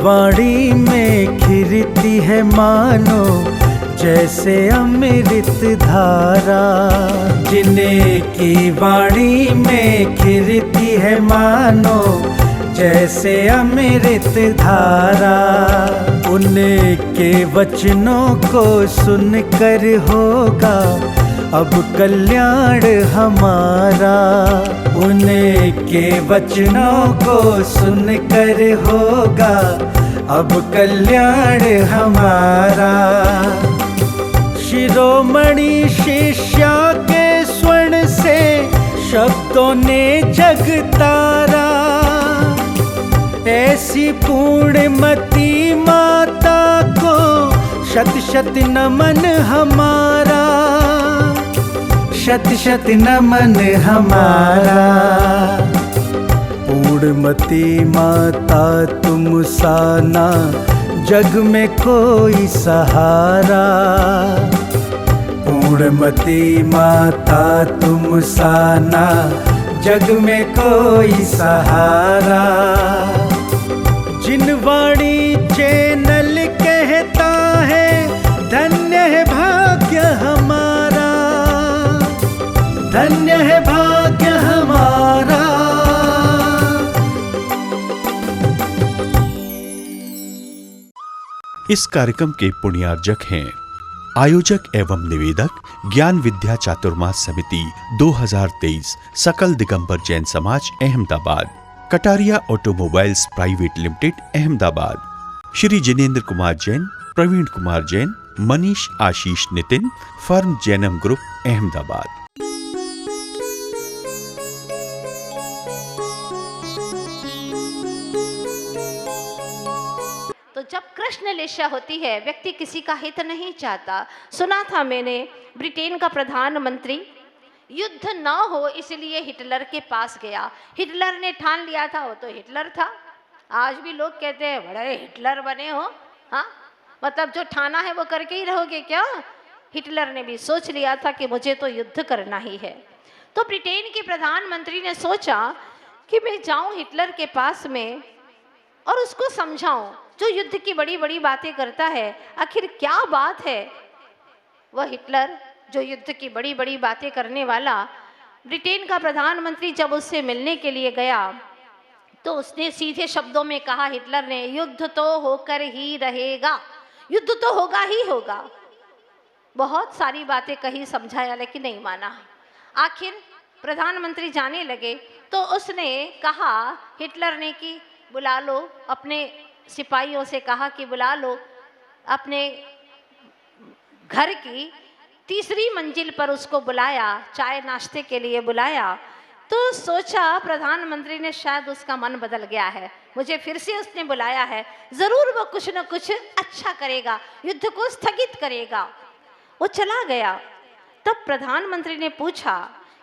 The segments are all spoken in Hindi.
वाणी में खिरती है मानो जैसे अमृत धारा। जिन्हें की वाणी में खिरती है मानो जैसे अमृत धारा। उनके वचनों को सुनकर होगा अब कल्याण हमारा। उनके वचनों को सुनकर होगा अब कल्याण हमारा। शिरोमणि शिष्या के स्वर्ण से शब्दों ने जग तारा। ऐसी पूर्णमती माता को शत शत नमन हमारा। शत शत नमन हमारा। पूर्णमती माता तुम साना जग में कोई सहारा। पूर्णमती माता तुम साना जग में कोई सहारा। जिन वाणी चैनल कहता है धन्य है भाग्य हमारा। धन्य है भाग्य हमारा। इस कार्यक्रम के पुण्यार्जक हैं आयोजक एवं निवेदक ज्ञान विद्या चातुर्मास समिति 2023 सकल Digambar Jain Samaj Ahmedabad. Kataria automobiles private limited Ahmedabad. Shri Jinendra Kumar Jain, Praveen Kumar Jain, Manish Ashish Nitin, firm Jainam group Ahmedabad. तो जब कृष्ण लेशा होती है, व्यक्ति किसी का हित नहीं चाहता। सुना था मैंने ब्रिटेन का प्रधानमंत्री युद्ध ना हो इसलिए हिटलर के पास गया। हिटलर ने ठान लिया था, वो तो हिटलर था। आज भी लोग कहते हैं बड़े हिटलर बने हो। हाँ, मतलब जो ठाना है वो करके ही रहोगे क्या? हिटलर ने भी सोच लिया था कि मुझे तो युद्ध करना ही है। तो ब्रिटेन के प्रधानमंत्री ने सोचा कि मैं जाऊं हिटलर के पास में और उसको समझाऊं, जो युद्ध की बड़ी बड़ी बातें करता है आखिर क्या बात है। वह हिटलर जो युद्ध की बड़ी बड़ी बातें करने वाला ब्रिटेन का प्रधानमंत्री जब उससे मिलने के लिए गया तो उसने सीधे शब्दों में कहा, हिटलर ने, युद्ध तो होकर ही रहेगा, युद्ध तो होगा ही होगा। बहुत सारी बातें कही, समझाया, लेकिन नहीं माना। आखिर प्रधानमंत्री जाने लगे तो उसने कहा हिटलर ने कि बुला लो, अपने सिपाहियों से कहा कि बुला लो, अपने घर की तीसरी मंजिल पर उसको बुलाया, चाय नाश्ते के लिए बुलाया। तो सोचा प्रधानमंत्री ने शायद उसका मन बदल गया है, मुझे फिर से उसने बुलाया है, ज़रूर वो कुछ न कुछ अच्छा करेगा, युद्ध को स्थगित करेगा। वो चला गया। तब प्रधानमंत्री ने पूछा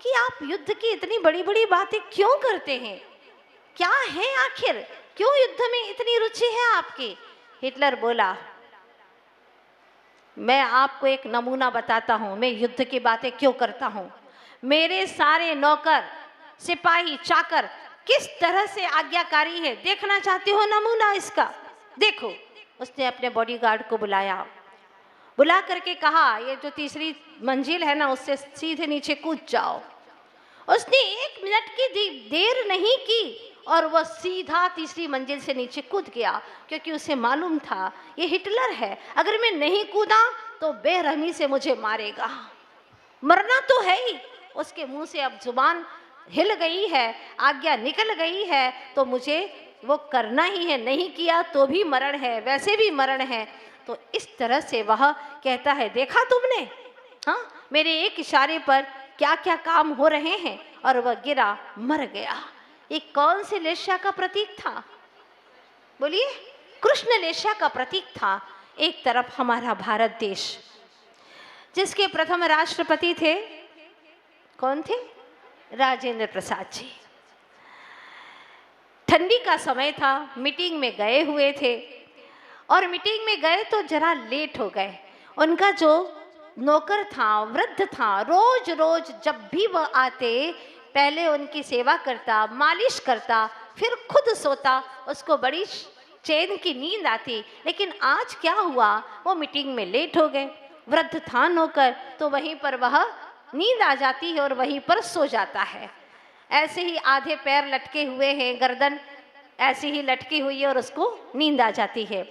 कि आप युद्ध की इतनी बड़ी बड़ी बातें क्यों करते हैं, क्या है आखिर, क्यों युद्ध में इतनी रुचि है आपकी? हिटलर बोला, मैं आपको एक नमूना बताता हूँ, मैं युद्ध की बातें क्यों करता हूँ। मेरे सारे नौकर, सिपाही, चाकर किस तरह से आज्ञाकारी है, देखना चाहते हो नमूना इसका? देखो। उसने अपने बॉडीगार्ड को बुलाया, बुला करके कहा, ये जो तीसरी मंजिल है ना, उससे सीधे नीचे कूद जाओ। उसने 1 मिनट की देर नहीं की और वह सीधा तीसरी मंजिल से नीचे कूद गया, क्योंकि उसे मालूम था ये हिटलर है, अगर मैं नहीं कूदा तो बेरहमी से मुझे मारेगा, मरना तो है ही। उसके मुंह से अब जुबान हिल गई है, आज्ञा निकल गई है, तो मुझे वो करना ही है, नहीं किया तो भी मरण है, वैसे भी मरण है। तो इस तरह से वह कहता है, देखा तुमने, हाँ, मेरे एक इशारे पर क्या क्या काम हो रहे हैं। और वह गिरा, मर गया। ये कौन से लेशा का प्रतीक था? बोलिए, कृष्ण लेशा का प्रतीक था। एक तरफ हमारा भारत देश, जिसके प्रथम राष्ट्रपति थे, कौन थे? राजेंद्र प्रसाद जी। ठंडी का समय था, मीटिंग में गए हुए थे और मीटिंग में गए तो जरा लेट हो गए। उनका जो नौकर था, वृद्ध था, रोज रोज जब भी वह आते पहले उनकी सेवा करता, मालिश करता, फिर खुद सोता, उसको बड़ी चैन की नींद आती। लेकिन आज क्या हुआ, वो मीटिंग में लेट हो गए, वृद्ध थान होकर, तो वहीं पर वह नींद आ जाती है और वहीं पर सो जाता है। ऐसे ही आधे पैर लटके हुए हैं, गर्दन ऐसी ही लटकी हुई है और उसको नींद आ जाती है।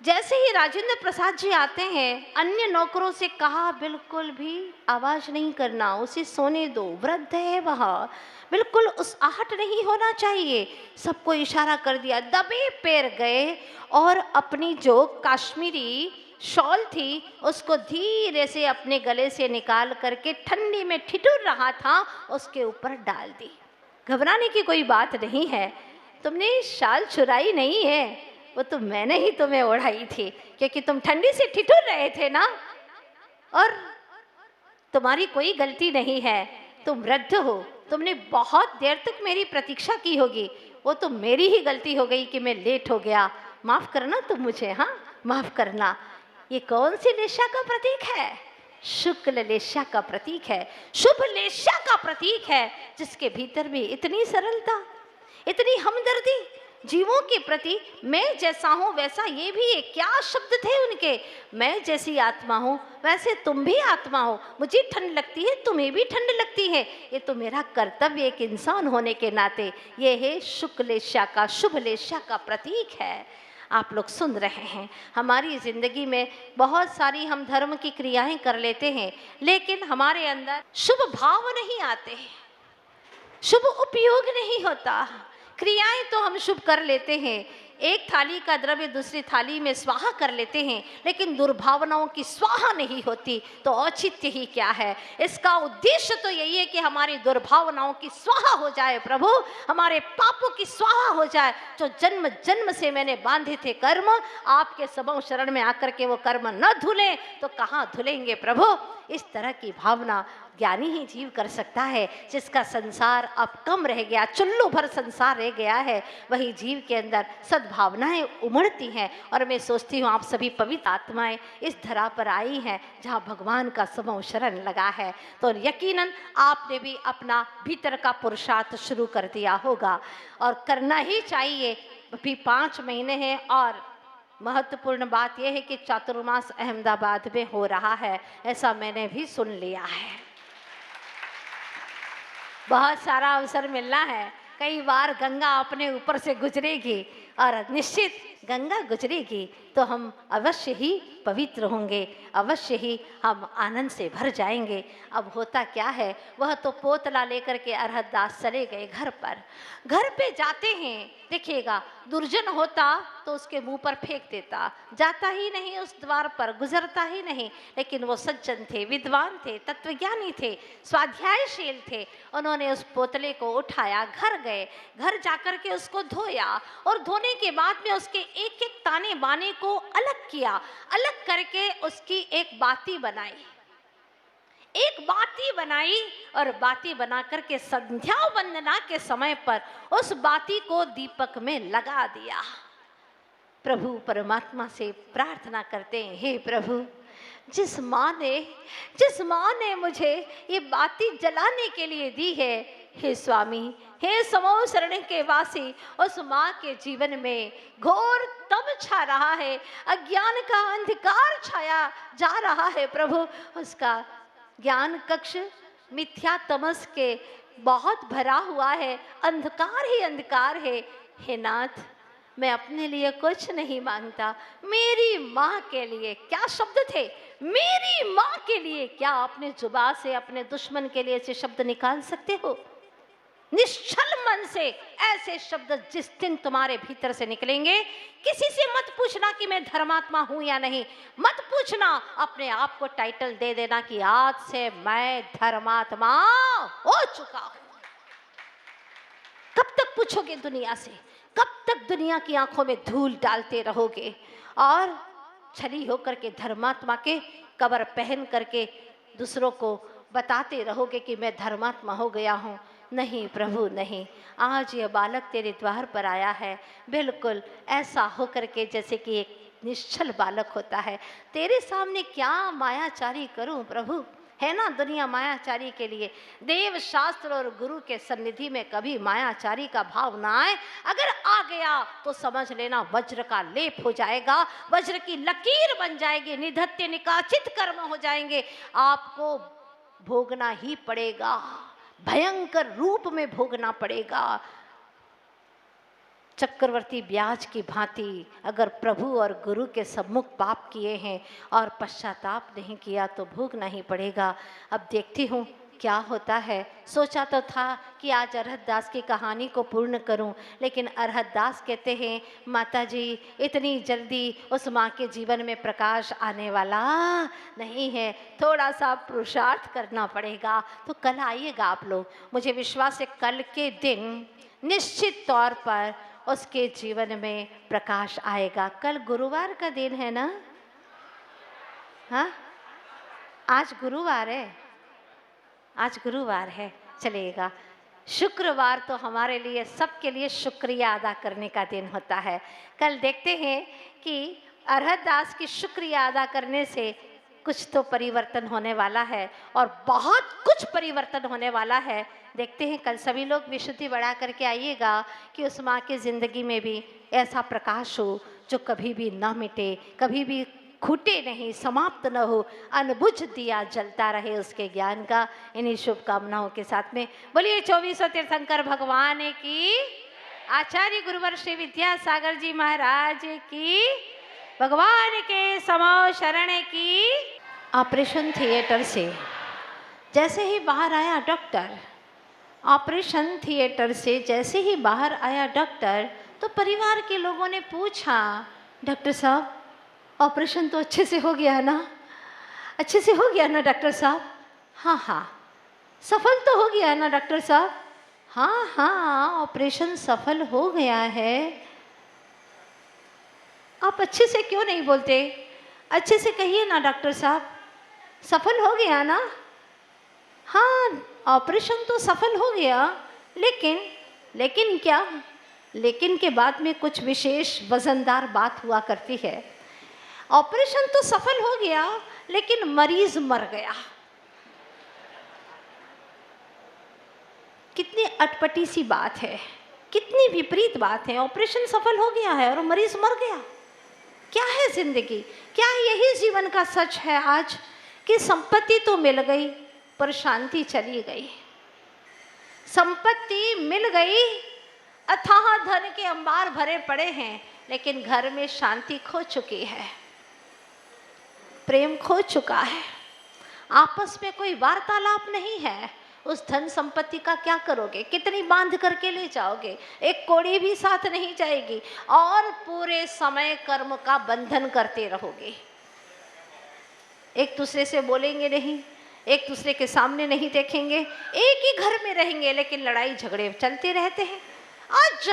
जैसे ही राजेंद्र प्रसाद जी आते हैं, अन्य नौकरों से कहा बिल्कुल भी आवाज नहीं करना, उसे सोने दो, वृद्ध है वह, बिल्कुल उस आहट नहीं होना चाहिए। सबको इशारा कर दिया, दबे पैर गए और अपनी जो काश्मीरी शॉल थी उसको धीरे से अपने गले से निकाल करके ठंडी में ठिठुर रहा था उसके ऊपर डाल दी। घबराने की कोई बात नहीं है, तुमने शाल चुराई नहीं है, वो तो मैंने ही तुम्हें ओढ़ाई थी, क्योंकि तुम ठंडी से ठिठुर रहे थे ना, और तुम्हारी कोई गलती नहीं है, तुम वृद्ध हो, तुमने बहुत देर तक मेरी प्रतीक्षा की होगी, वो तो मेरी ही गलती हो गई कि मैं लेट हो गया, माफ करना तुम मुझे, हाँ माफ करना। ये कौन सी लेशा का प्रतीक है? शुक्ल लेशा का प्रतीक है, शुभ लेशा का प्रतीक है, जिसके भीतर भी इतनी सरलता, इतनी हमदर्दी जीवों के प्रति। मैं जैसा हूँ वैसा, ये भी एक क्या शब्द थे उनके, मैं जैसी आत्मा हूँ वैसे तुम भी आत्मा हो, मुझे ठंड लगती है तुम्हें भी ठंड लगती है, ये तो मेरा कर्तव्य एक इंसान होने के नाते। ये है शुक्लेशा का, शुभलेशा का प्रतीक है। आप लोग सुन रहे हैं, हमारी ज़िंदगी में बहुत सारी हम धर्म की क्रियाएं कर लेते हैं, लेकिन हमारे अंदर शुभ भाव नहीं आते, शुभ उपयोग नहीं होता। क्रियाएं तो हम शुभ कर लेते हैं, एक थाली का द्रव्य दूसरी थाली में स्वाहा कर लेते हैं, लेकिन दुर्भावनाओं की स्वाहा नहीं होती, तो औचित्य ही क्या है? इसका उद्देश्य तो यही है कि हमारी दुर्भावनाओं की स्वाहा हो जाए प्रभु, हमारे पापों की स्वाहा हो जाए। जो जन्म जन्म से मैंने बांधे थे कर्म, आपके समो शरण में आकर के वो कर्म न धुलें तो कहाँ धुलेंगे प्रभु? इस तरह की भावना ज्ञानी ही जीव कर सकता है, जिसका संसार अब कम रह गया, चुल्लू भर संसार रह गया है, वही जीव के अंदर सद्भावनाएं उमड़ती हैं। और मैं सोचती हूँ आप सभी पवित्र आत्माएं इस धरा पर आई हैं जहाँ भगवान का समो शरण लगा है, तो यकीनन आपने भी अपना भीतर का पुरुषार्थ शुरू कर दिया होगा, और करना ही चाहिए। अभी 5 महीने हैं, और महत्वपूर्ण बात यह है कि चातुर्मास अहमदाबाद में हो रहा है, ऐसा मैंने भी सुन लिया है। बहुत सारा अवसर मिलना है, कई बार गंगा अपने ऊपर से गुजरेगी, और निश्चित गंगा गुजरेगी तो हम अवश्य ही पवित्र होंगे, अवश्य ही हम आनंद से भर जाएंगे। अब होता क्या है, वह तो पोतला लेकर के अरहत दास चले गए घर पर। घर पे जाते हैं, देखिएगा दुर्जन होता तो उसके मुंह पर फेंक देता, जाता ही नहीं उस द्वार पर, गुजरता ही नहीं। लेकिन वो सज्जन थे, विद्वान थे, तत्वज्ञानी थे, स्वाध्यायशील थे। उन्होंने उस पोतले को उठाया, घर गए, घर जाकर के उसको धोया, और धोने के बाद में उसके एक एक ताने बाने को अलग किया, अलग करके उसकी एक बाती बनाई, एक बाती बनाई, और बाती बना करके संध्या वंदना के समय पर उस बाती को दीपक में लगा दिया। प्रभु परमात्मा से प्रार्थना करते हैं, हे प्रभु, जिस माँ ने मुझे ये बाती जलाने के लिए दी है, हे स्वामी, हे समो शरण के वासी, उस माँ के जीवन में घोर तम छा रहा है, अज्ञान का अंधकार छाया जा रहा है प्रभु। उसका ज्ञान कक्ष मिथ्या तमस के बहुत भरा हुआ है, अंधकार ही अंधकार है। हे नाथ, मैं अपने लिए कुछ नहीं मांगता, मेरी माँ के लिए, क्या शब्द थे, मेरी माँ के लिए। क्या अपने जुबान से अपने दुश्मन के लिए ऐसे शब्द निकाल सकते हो? निश्चल मन से ऐसे शब्द जिस दिन तुम्हारे भीतर से निकलेंगे, किसी से मत पूछना कि मैं धर्मात्मा हूं या नहीं, मत पूछना, अपने आप को टाइटल दे देना कि आज से मैं धर्मात्मा हो चुका हूं। कब तक पूछोगे दुनिया से? कब तक दुनिया की आंखों में धूल डालते रहोगे और छली होकर के धर्मात्मा के कवर पहन करके दूसरों को बताते रहोगे कि मैं धर्मात्मा हो गया हूँ? नहीं प्रभु नहीं, आज यह बालक तेरे द्वार पर आया है, बिल्कुल ऐसा होकर के जैसे कि एक निश्चल बालक होता है। तेरे सामने क्या मायाचारी करूं प्रभु, है ना दुनिया मायाचारी के लिए। देव शास्त्र और गुरु के सन्निधि में कभी मायाचारी का भाव ना आए। अगर आ गया तो समझ लेना वज्र का लेप हो जाएगा, वज्र की लकीर बन जाएगी, निधत्य निकाचित कर्म हो जाएंगे। आपको भोगना ही पड़ेगा, भयंकर रूप में भोगना पड़ेगा। चक्रवर्ती ब्याज की भांति अगर प्रभु और गुरु के सम्मुख पाप किए हैं और पश्चाताप नहीं किया तो भोगना ही पड़ेगा। अब देखती हूँ क्या होता है। सोचा तो था कि आज अरहत दास की कहानी को पूर्ण करूं, लेकिन अरहत दास कहते हैं माता जी इतनी जल्दी उस माँ के जीवन में प्रकाश आने वाला नहीं है, थोड़ा सा पुरुषार्थ करना पड़ेगा। तो कल आइएगा आप लोग, मुझे विश्वास है कल के दिन निश्चित तौर पर उसके जीवन में प्रकाश आएगा। कल गुरुवार का दिन है ना? हाँ, आज गुरुवार है, आज गुरुवार है। चलिएगा, शुक्रवार तो हमारे लिए सबके लिए शुक्रिया अदा करने का दिन होता है। कल देखते हैं कि अरहत दास की शुक्रिया अदा करने से कुछ तो परिवर्तन होने वाला है और बहुत कुछ परिवर्तन होने वाला है। देखते हैं कल सभी लोग विशुद्धि बढ़ा करके आइएगा कि उस माँ की ज़िंदगी में भी ऐसा प्रकाश हो जो कभी भी ना मिटे, कभी भी खूटे नहीं, समाप्त न हो, अनबुझ दिया जलता रहे उसके ज्ञान का। इन्हीं शुभकामनाओं के साथ में बोलिए 24 तीर्थंकर भगवान की, आचार्य गुरुवर श्री विद्यासागर जी महाराज की, भगवान के समो शरण की। ऑपरेशन थिएटर से जैसे ही बाहर आया डॉक्टर, ऑपरेशन थिएटर से जैसे ही बाहर आया डॉक्टर, तो परिवार के लोगों ने पूछा डॉक्टर साहब ऑपरेशन तो अच्छे से हो गया ना? अच्छे से हो गया ना डॉक्टर साहब? हाँ हाँ। सफल तो हो गया ना डॉक्टर साहब? हाँ हाँ, ऑपरेशन सफल हो गया है। आप अच्छे से क्यों नहीं बोलते? अच्छे से कहिए ना डॉक्टर साहब, सफल हो गया ना? हाँ, ऑपरेशन तो सफल हो गया, लेकिन क्या? लेकिन के बाद में कुछ विशेष वजनदार बात हुआ करती है। ऑपरेशन तो सफल हो गया लेकिन मरीज मर गया। कितनी अटपटी सी बात है, कितनी विपरीत बात है। ऑपरेशन सफल हो गया है और मरीज मर गया। क्या है जिंदगी? क्या यही जीवन का सच है आज कि संपत्ति तो मिल गई पर शांति चली गई? संपत्ति मिल गई, अथाह धन के अंबार भरे पड़े हैं, लेकिन घर में शांति खो चुकी है, प्रेम खो चुका है, आपस में कोई वार्तालाप नहीं है। उस धन संपत्ति का क्या करोगे? कितनी बांध करके ले जाओगे? एक कौड़ी भी साथ नहीं जाएगी और पूरे समय कर्म का बंधन करते रहोगे। एक दूसरे से बोलेंगे नहीं, एक दूसरे के सामने नहीं देखेंगे, एक ही घर में रहेंगे लेकिन लड़ाई झगड़े चलते रहते हैं। आज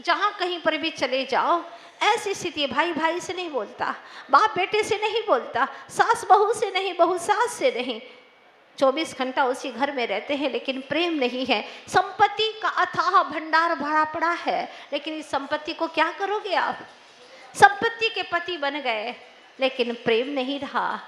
जहाँ कहीं पर भी चले जाओ ऐसी स्थिति, भाई भाई से नहीं बोलता, बाप बेटे से नहीं बोलता, सास बहू से नहीं, बहू सास से नहीं, 24 घंटा उसी घर में रहते हैं लेकिन प्रेम नहीं है। संपत्ति का अथाह भंडार भरा पड़ा है, लेकिन इस संपत्ति को क्या करोगे आप? संपत्ति के पति बन गए लेकिन प्रेम नहीं रहा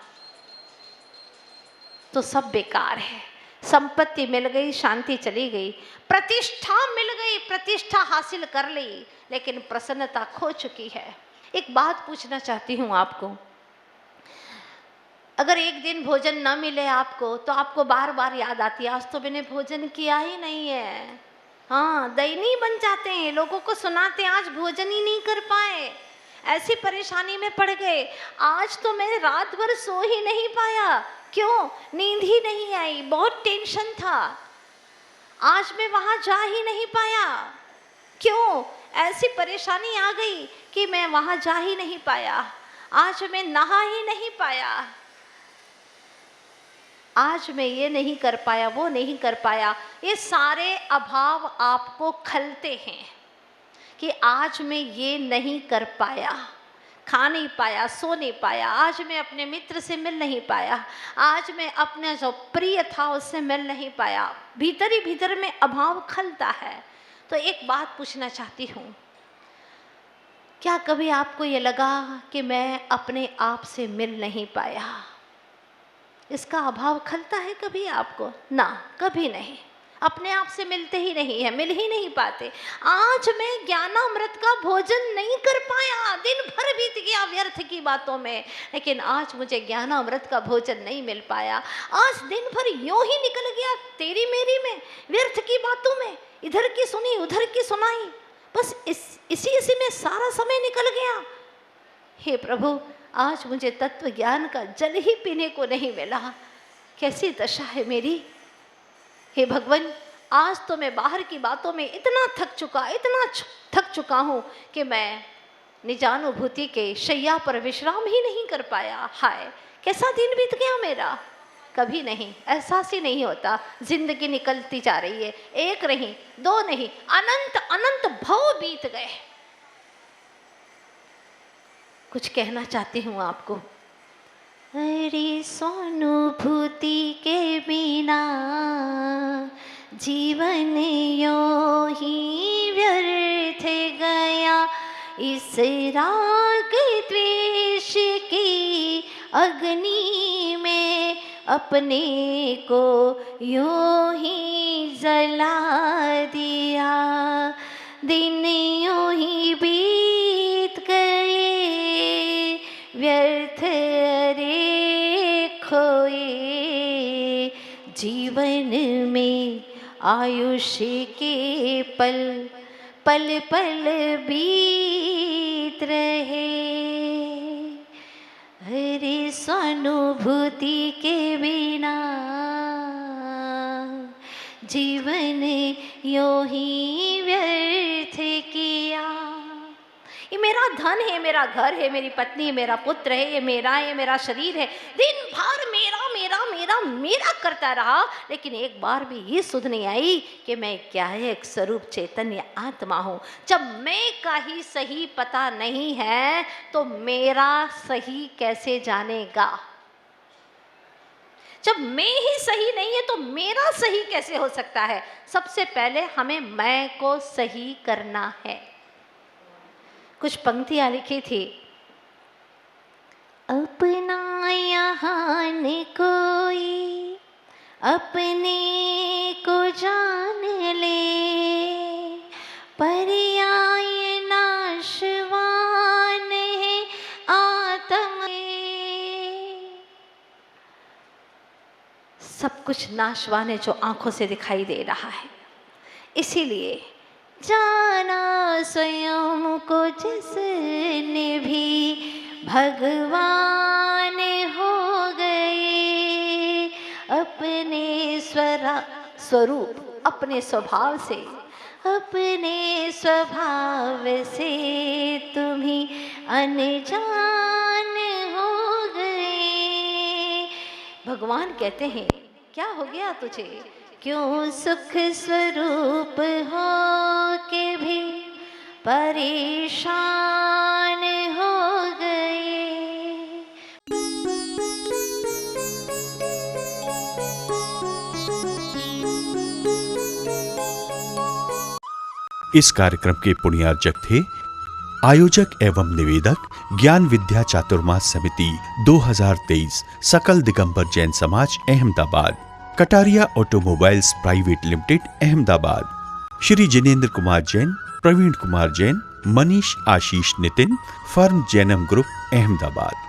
तो सब बेकार है। संपत्ति मिल गई, शांति चली गई, प्रतिष्ठा मिल गई, प्रतिष्ठा हासिल कर ली, लेकिन प्रसन्नता खो चुकी है। एक बात पूछना चाहती हूँ आपको, अगर एक दिन भोजन न मिले आपको तो आपको बार बार याद आती है, आज तो मैंने भोजन किया ही नहीं है। हाँ, दयनीय बन जाते हैं, लोगों को सुनाते हैं आज भोजन ही नहीं कर पाए, ऐसी परेशानी में पड़ गए, आज तो मैं रात भर सो ही नहीं पाया। क्यों? नींद ही नहीं आई, बहुत टेंशन था, आज मैं वहां जा ही नहीं पाया। क्यों? ऐसी परेशानी आ गई कि मैं वहां जा ही नहीं पाया, आज मैं नहा ही नहीं पाया, आज मैं ये नहीं कर पाया, वो नहीं कर पाया। ये सारे अभाव आपको खलते हैं कि आज मैं ये नहीं कर पाया, खा नहीं पाया, सो नहीं पाया, आज मैं अपने मित्र से मिल नहीं पाया, आज मैं अपने जो प्रिय था उससे मिल नहीं पाया। भीतर ही भीतर में अभाव खलता है। तो एक बात पूछना चाहती हूँ, क्या कभी आपको ये लगा कि मैं अपने आप से मिल नहीं पाया? इसका अभाव खलता है कभी आपको? ना, कभी नहीं। अपने आप से मिलते ही नहीं है, मिल ही नहीं पाते। आज मैं ज्ञानामृत का भोजन नहीं कर पाया, दिन भर बीत गया व्यर्थ की बातों में, लेकिन आज मुझे ज्ञानामृत का भोजन नहीं मिल पाया। आज दिन भर यूं ही निकल गया तेरी मेरी में, व्यर्थ की बातों में, इधर की सुनी उधर की सुनाई, बस इसी में सारा समय निकल गया। हे प्रभु, आज मुझे तत्व ज्ञान का जल ही पीने को नहीं मिला। कैसी दशा है मेरी। हे भगवान, आज तो मैं बाहर की बातों में इतना थक चुका हूँ कि मैं निजानुभूति के शैया पर विश्राम ही नहीं कर पाया। हाय, कैसा दिन बीत गया मेरा। कभी नहीं, एहसास ही नहीं होता। जिंदगी निकलती जा रही है, एक नहीं, दो नहीं, अनंत अनंत भव बीत गए। कुछ कहना चाहती हूँ आपको। अरे स्वानुभूति के बिना जीवन यूं ही व्यर्थ गया। इस राग द्वेष की अग्नि में अपने को यूं ही जला दिया। दिन यूं ही बीत गए व्यर्थ रे खोए। जीवन में आयुष्य के पल पल पल बीत रहे। हरे स्वानुभूति के बिना जीवन यूं ही व्यर्थ किया। ये मेरा धन है, मेरा घर है, मेरी पत्नी है, मेरा पुत्र है, ये मेरा है, मेरा शरीर है। दिन भर मेरा मेरा मेरा मेरा करता रहा, लेकिन एक बार भी ये सुध नहीं आई कि मैं क्या है, एक स्वरूप चैतन्य आत्मा हूँ। जब मैं का ही सही पता नहीं है तो मेरा सही कैसे जानेगा। जब मैं ही सही नहीं है तो मेरा सही कैसे हो सकता है। सबसे पहले हमें मैं को सही करना है। कुछ पंक्तियां लिखी थी। अपना यहाँ न कोई अपने को जान ले, पर्याय नाशवान है आत्म। सब कुछ नाशवान है जो आंखों से दिखाई दे रहा है। इसीलिए जाना स्वयं को जिसने भी भगवान हो गए। अपने स्वरूप अपने स्वभाव से, अपने स्वभाव से तुम्ही अनजान हो गए। भगवान कहते हैं, क्या हो गया तुझे, क्यों सुख स्वरूप हो के भी परेशान हो गए। इस कार्यक्रम के पुण्यार्जक थे आयोजक एवं निवेदक ज्ञान विद्या चातुर्मास समिति 2023 सकल Digambar Jain Samaj Ahmedabad, Kataria automobiles private limited Ahmedabad. Shri Jinendra Kumar Jain, Praveen Kumar Jain, Manish Ashish Nitin, firm Jainam group Ahmedabad.